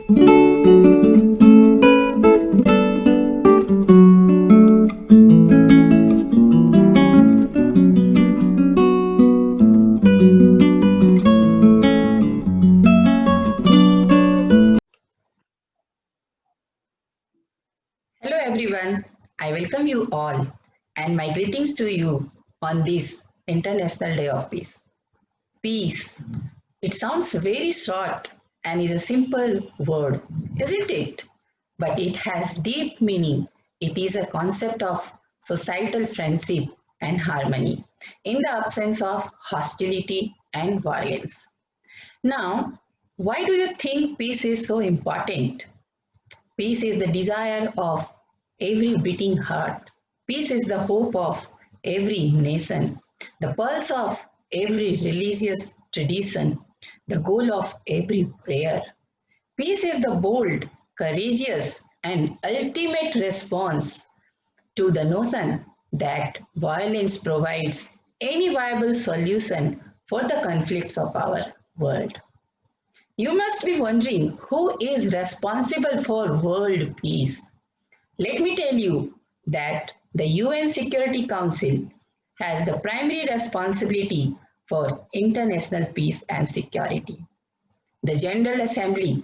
Hello everyone, I welcome you all and my greetings to you on this International Day of Peace. Peace. It sounds very short and is a simple word, isn't it? But it has deep meaning. It is a concept of societal friendship and harmony in the absence of hostility and violence. Now, why do you think peace is so important? Peace is the desire of every beating heart. Peace is the hope of every nation, the pulse of every religious tradition, the goal of every prayer. Peace is the bold, courageous, and ultimate response to the notion that violence provides any viable solution for the conflicts of our world. You must be wondering who is responsible for world peace. Let me tell you that the UN Security Council has the primary responsibility for international peace and security. The General Assembly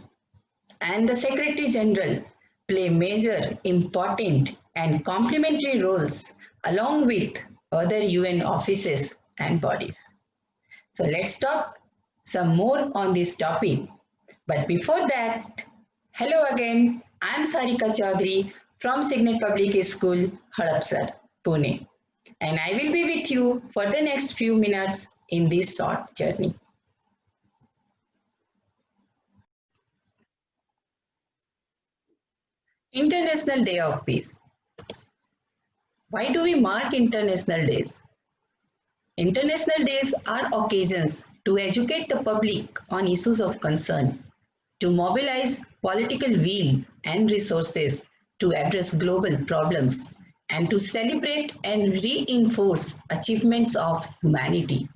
and the Secretary General play major, important, and complementary roles along with other UN offices and bodies. So let's talk some more on this topic. But before that, hello again. I'm Sarika Chaudhary from Cygnet Public School, Hadapsar, Pune. And I will be with you for the next few minutes in this short journey. International Day of Peace. Why do we mark international days? International days are occasions to educate the public on issues of concern, to mobilize political will and resources to address global problems, and to celebrate and reinforce achievements of humanity.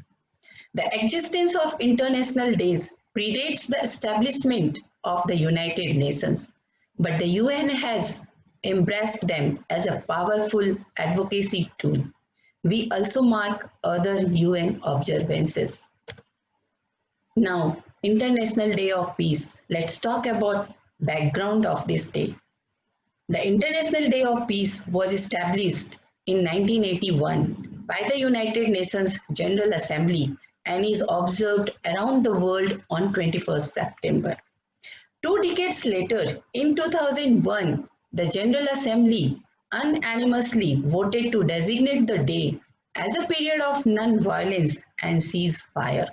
The existence of international days predates the establishment of the United Nations, but the UN has embraced them as a powerful advocacy tool. We also mark other UN observances. Now, International Day of Peace. Let's talk about background of this day. The International Day of Peace was established in 1981 by the United Nations General Assembly and is observed around the world on 21st September. 2 decades later, in 2001, the General Assembly unanimously voted to designate the day as a period of non-violence and ceasefire.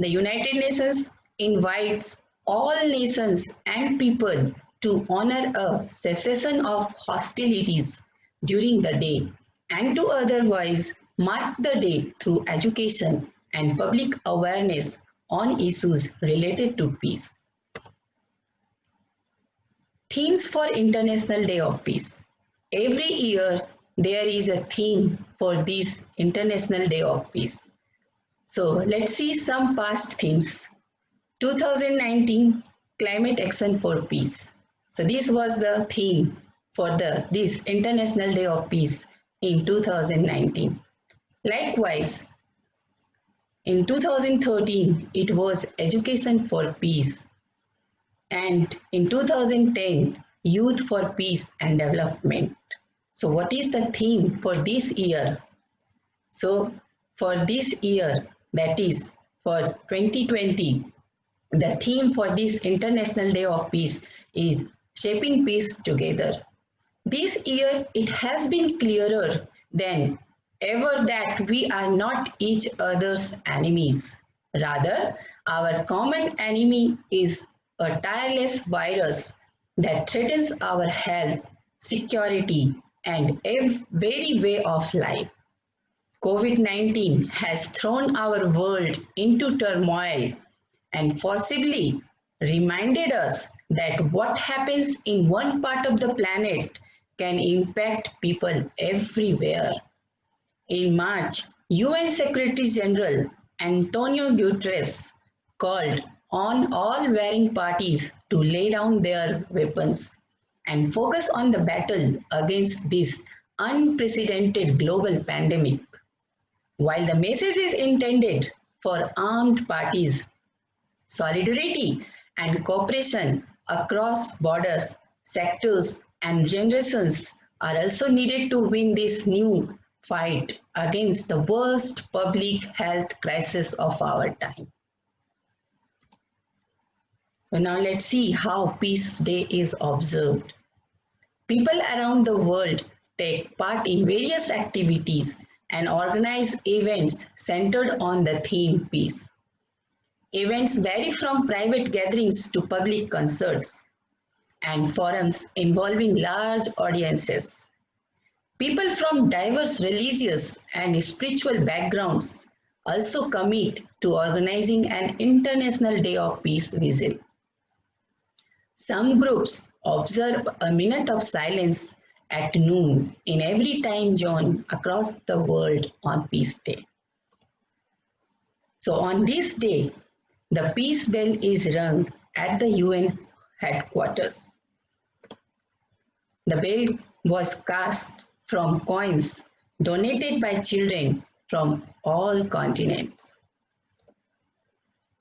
The United Nations invites all nations and people to honor a cessation of hostilities during the day and to otherwise mark the day through education and public awareness on issues related to peace. Themes for International Day of Peace. Every year there is a theme for this International Day of Peace. So let's see some past themes. 2019 Climate Action for Peace. So this was the theme for this International Day of Peace in 2019. Likewise, in 2013 it was Education for Peace, and in 2010 Youth for Peace and Development. So what is the theme for this year? So for this year, that is for 2020, the theme for this International Day of Peace is Shaping Peace Together. This year, it has been clearer than ever that we are not each other's enemies. Rather, our common enemy is a tireless virus that threatens our health, security, and very way of life. COVID-19 has thrown our world into turmoil and forcibly reminded us that what happens in one part of the planet can impact people everywhere. In March, UN Secretary General Antonio Guterres called on all warring parties to lay down their weapons and focus on the battle against this unprecedented global pandemic. While the message is intended for armed parties, solidarity and cooperation across borders, sectors, and generations are also needed to win this new fight against the worst public health crisis of our time. So now let's see how Peace Day is observed. People around the world take part in various activities and organize events centered on the theme peace. Events vary from private gatherings to public concerts and forums involving large audiences. People from diverse religious and spiritual backgrounds also commit to organizing an International Day of Peace vigil. Some groups observe a minute of silence at noon in every time zone across the world on Peace Day. So on this day, the peace bell is rung at the UN headquarters. The bell was cast from coins donated by children from all continents.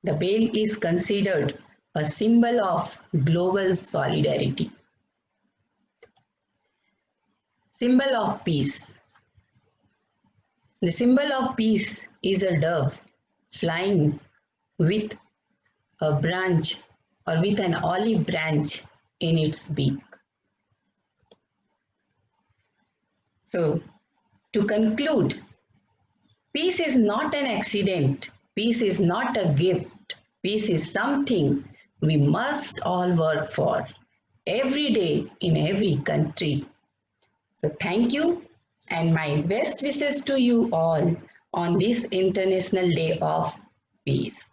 The bell is considered a symbol of global solidarity. Symbol of peace. The symbol of peace is a dove flying with a branch or with an olive branch in its beak. So, to conclude, peace is not an accident. Peace is not a gift. Peace is something we must all work for every day in every country. So thank you and my best wishes to you all on this International Day of Peace.